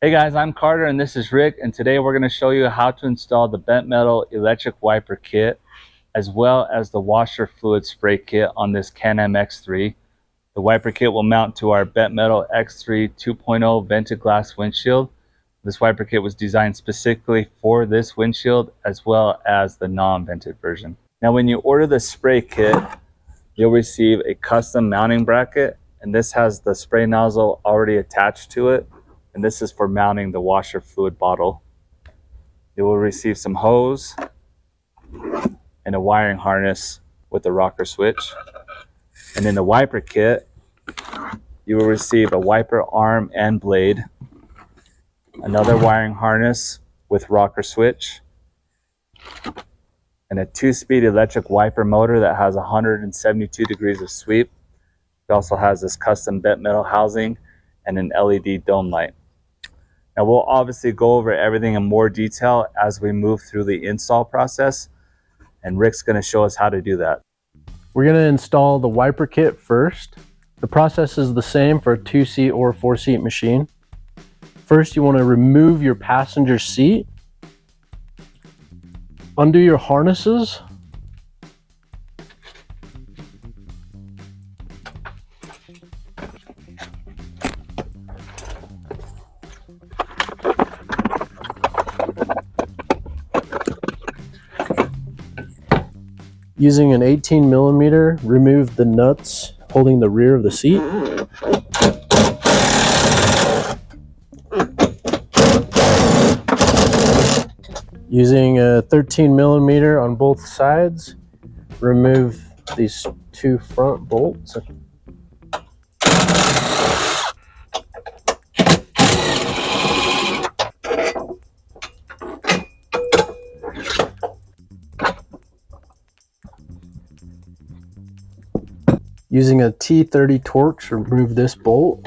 Hey guys, I'm Carter and this is Rick, and today we're going to show you how to install the bent metal electric wiper kit as well as the washer fluid spray kit on this Can-Am X3. The wiper kit will mount to our bent metal X3 2.0 vented glass windshield. This wiper kit was designed specifically for this windshield as well as the non-vented version. Now when you order the spray kit, you'll receive a custom mounting bracket, and this has the spray nozzle already attached to it, and this is for mounting the washer fluid bottle. You will receive some hose and a wiring harness with a rocker switch. And in the wiper kit, you will receive a wiper arm and blade, another wiring harness with rocker switch, and a 2-speed electric wiper motor that has 172 degrees of sweep. It also has this custom bent metal housing and an LED dome light. Now we'll obviously go over everything in more detail as we move through the install process, and Rick's going to show us how to do that. We're going to install the wiper kit first. The process is the same for a 2-seat or 4-seat machine. First, you want to remove your passenger seat, undo your harnesses, using an 18mm, remove the nuts holding the rear of the seat. Using a 13mm on both sides, remove these 2 front bolts. Using a T30 torch, remove this bolt.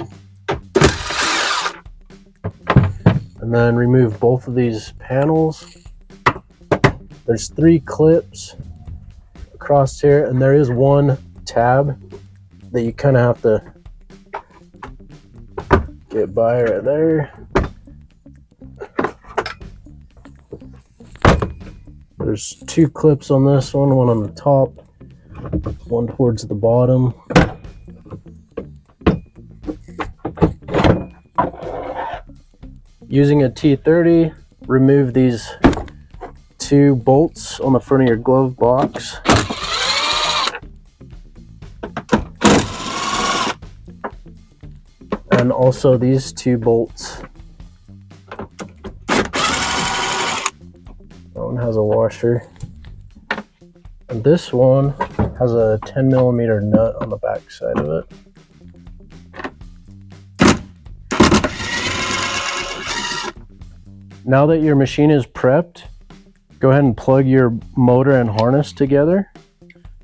And then remove both of these panels. There's 3 clips across here, and there is 1 tab that you kind of have to get by right there. There's 2 clips on this one on the top, 1 towards the bottom. Using a T30, remove these 2 bolts on the front of your glove box. And also these 2 bolts. That one has a washer. And this one has a 10mm nut on the back side of it. Now that your machine is prepped, go ahead and plug your motor and harness together.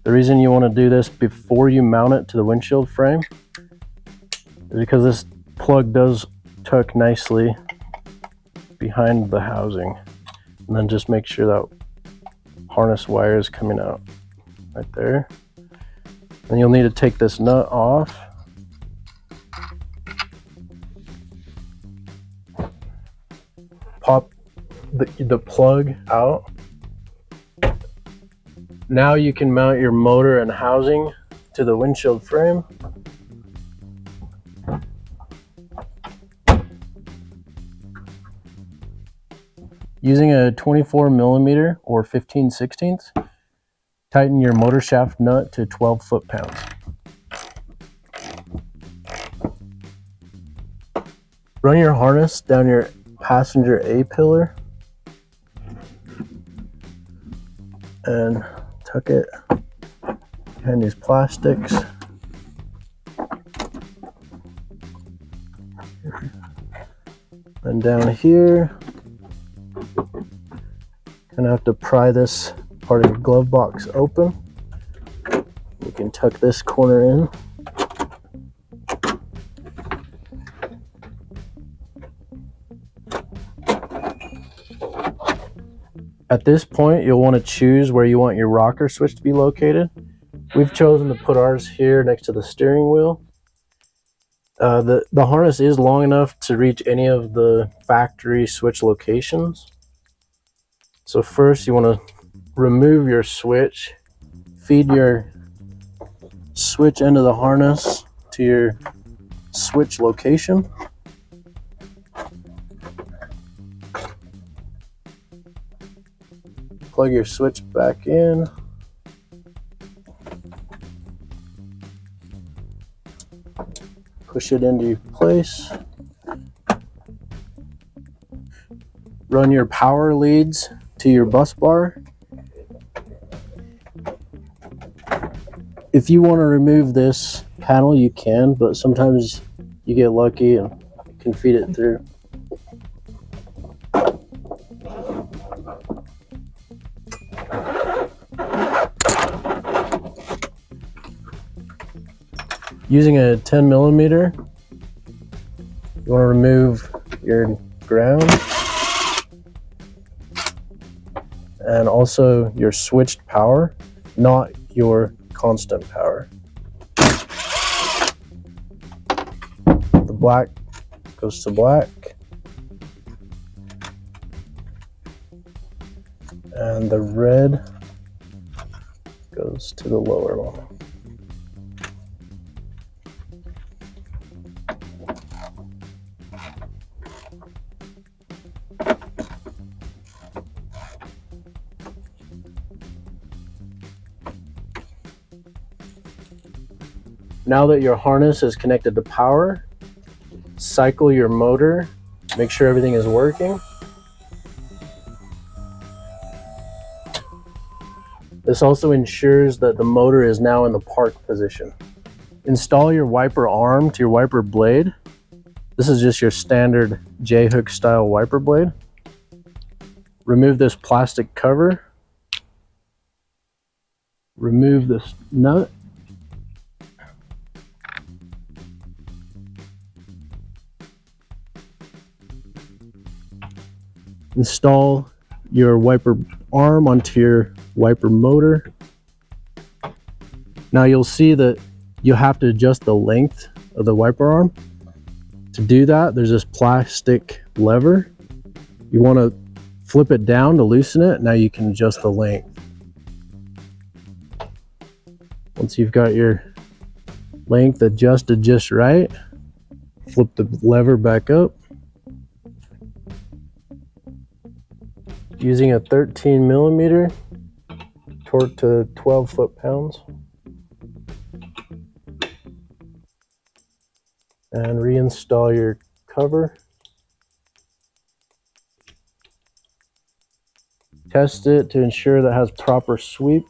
The reason you want to do this before you mount it to the windshield frame is because this plug does tuck nicely behind the housing. And then just make sure that harness wire is coming out right there. And you'll need to take this nut off. Pop the plug out. Now you can mount your motor and housing to the windshield frame. Using a 24mm or 15/16, tighten your motor shaft nut to 12 foot-pounds. Run your harness down your passenger A-pillar and tuck it behind these plastics. And down here, gonna have to pry this part of your glove box open. You can tuck this corner in. At this point, you'll want to choose where you want your rocker switch to be located. We've chosen to put ours here next to the steering wheel. The harness is long enough to reach any of the factory switch locations. So first you want to remove your switch, feed your switch end of the harness to your switch location. Plug your switch back in. Push it into place. Run your power leads to your bus bar. If you want to remove this panel, you can, but sometimes you get lucky and can feed it through. Using a 10 millimeter, you want to remove your ground and also your switched power, not your constant power. The black goes to black and the red goes to the lower one. Now that your harness is connected to power, cycle your motor, make sure everything is working. This also ensures that the motor is now in the park position. Install your wiper arm to your wiper blade. This is just your standard J-hook style wiper blade. Remove this plastic cover. Remove this nut. Install your wiper arm onto your wiper motor. Now you'll see that you have to adjust the length of the wiper arm. To do that, there's this plastic lever. You want to flip it down to loosen it. Now you can adjust the length. Once you've got your length adjusted just right, flip the lever back up. Using a 13 millimeter, torque to 12 foot-pounds. And reinstall your cover. Test it to ensure that it has proper sweep.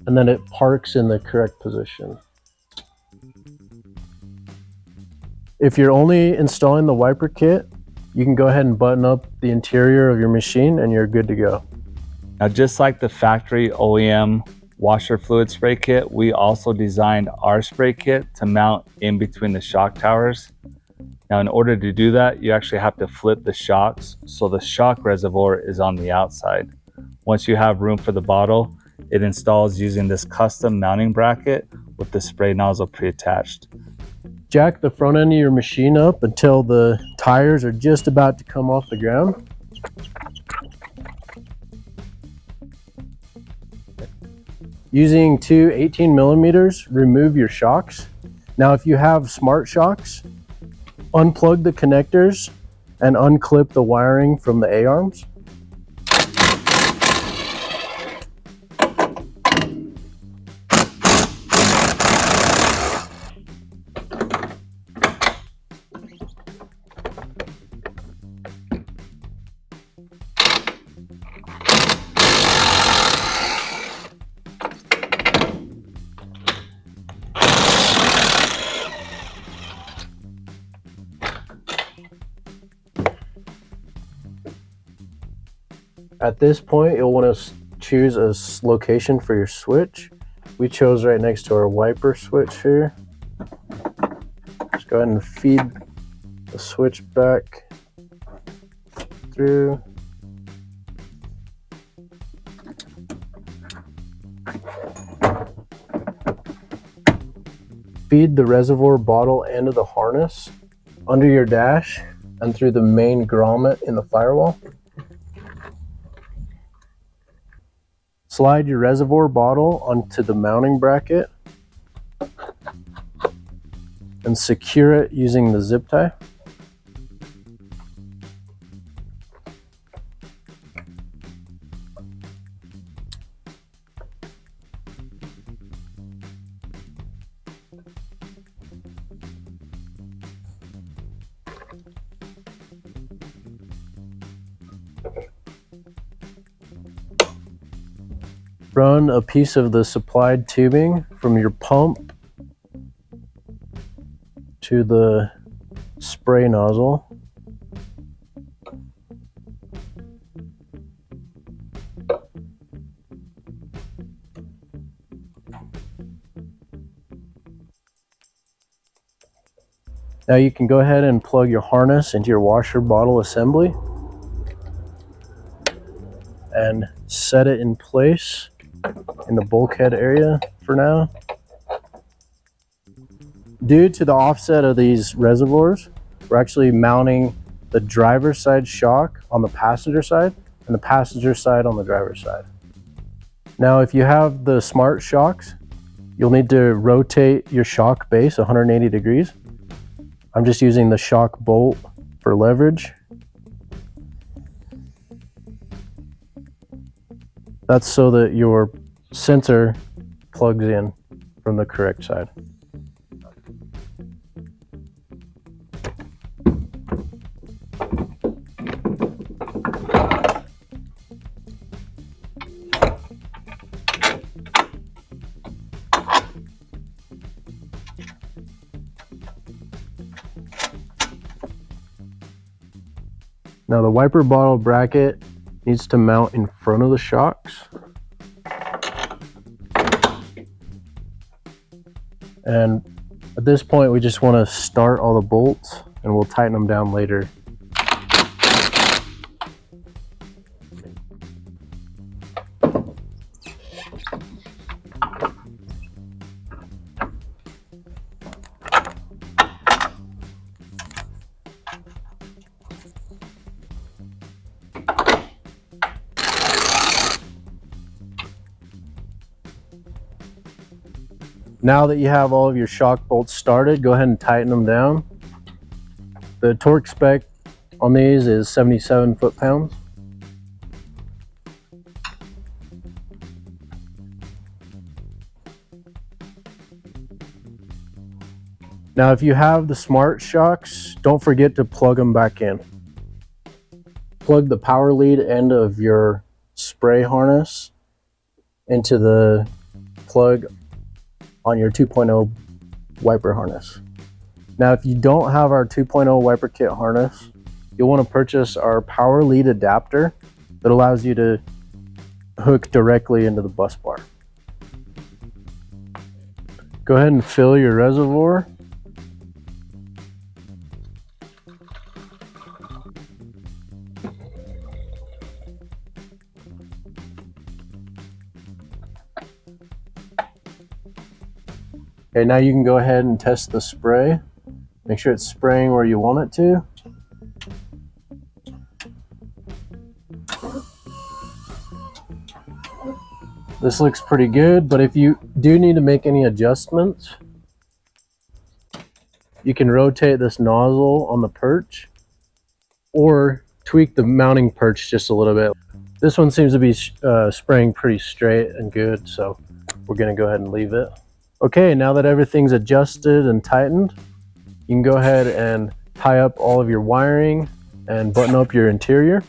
And then it parks in the correct position. If you're only installing the wiper kit, you can go ahead and button up the interior of your machine and you're good to go. Now, just like the factory OEM washer fluid spray kit, we also designed our spray kit to mount in between the shock towers. Now, in order to do that, you actually have to flip the shocks so the shock reservoir is on the outside. Once you have room for the bottle, it installs using this custom mounting bracket with the spray nozzle pre-attached. Jack the front end of your machine up until the tires are just about to come off the ground. Using two 18 millimeters, remove your shocks. Now if you have smart shocks, unplug the connectors and unclip the wiring from the A-arms. At this point, you'll want to choose a location for your switch. We chose right next to our wiper switch here. Just go ahead and feed the switch back through. feed the reservoir bottle into the harness under your dash and through the main grommet in the firewall. Slide your reservoir bottle onto the mounting bracket and secure it using the zip tie. Run a piece of the supplied tubing from your pump to the spray nozzle. Now you can go ahead and plug your harness into your washer bottle assembly and set it in place in the bulkhead area for now. Due to the offset of these reservoirs, we're actually mounting the driver's side shock on the passenger side and the passenger side on the driver's side. Now, if you have the smart shocks, you'll need to rotate your shock base 180 degrees. I'm just using the shock bolt for leverage. That's so that your sensor plugs in from the correct side. Now the wiper bottle bracket needs to mount in front of the shocks. And at this point, we just want to start all the bolts and we'll tighten them down later. Now that you have all of your shock bolts started, go ahead and tighten them down. The torque spec on these is 77 foot-pounds. Now, if you have the smart shocks, don't forget to plug them back in. Plug the power lead end of your spray harness into the plug on your 2.0 wiper harness. Now, if you don't have our 2.0 wiper kit harness, you'll want to purchase our power lead adapter that allows you to hook directly into the bus bar. Go ahead and fill your reservoir. Okay, now you can go ahead and test the spray. Make sure it's spraying where you want it to. This looks pretty good, but if you do need to make any adjustments, you can rotate this nozzle on the perch or tweak the mounting perch just a little bit. This one seems to be spraying pretty straight and good, so we're gonna go ahead and leave it. Okay, now that everything's adjusted and tightened, you can go ahead and tie up all of your wiring and button up your interior.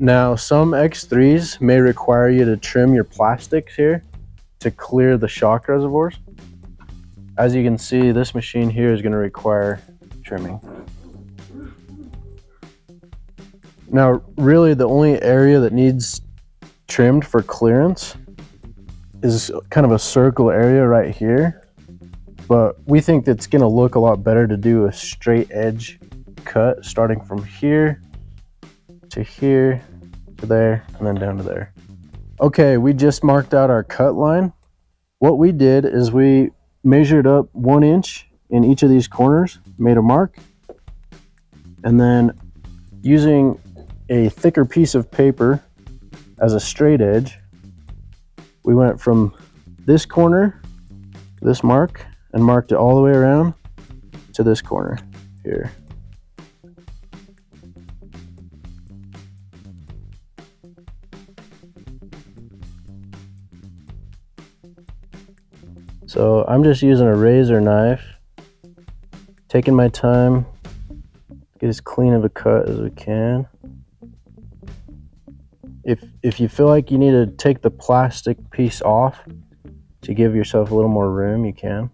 Now, some X3s may require you to trim your plastics here to clear the shock reservoirs. As you can see, this machine here is going to require trimming. Now, really the only area that needs trimmed for clearance is kind of a circle area right here, but we think it's going to look a lot better to do a straight edge cut starting from here to here to there and then down to there. Okay, we just marked out our cut line. What we did is we measured up 1 inch in each of these corners, made a mark, and then using a thicker piece of paper as a straight edge, we went from this corner to this mark and marked it all the way around to this corner here. So I'm just using a razor knife, taking my time, get as clean of a cut as we can. If you feel like you need to take the plastic piece off to give yourself a little more room, you can.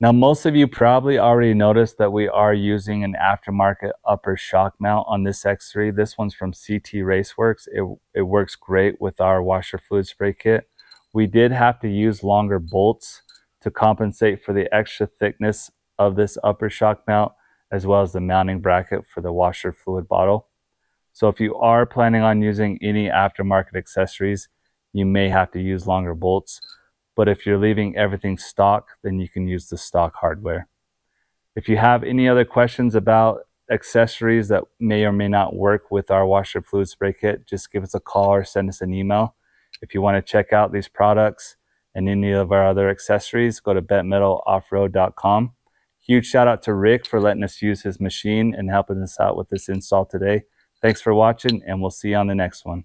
Now, most of you probably already noticed that we are using an aftermarket upper shock mount on this X3. This one's from CT Raceworks. It works great with our washer fluid spray kit. We did have to use longer bolts to compensate for the extra thickness of this upper shock mount, as well as the mounting bracket for the washer fluid bottle. So if you are planning on using any aftermarket accessories, you may have to use longer bolts. But if you're leaving everything stock, then you can use the stock hardware. If you have any other questions about accessories that may or may not work with our washer fluid spray kit, just give us a call or send us an email. If you want to check out these products and any of our other accessories, go to bentmetaloffroad.com. Huge shout out to Rick for letting us use his machine and helping us out with this install today. Thanks for watching, and we'll see you on the next one.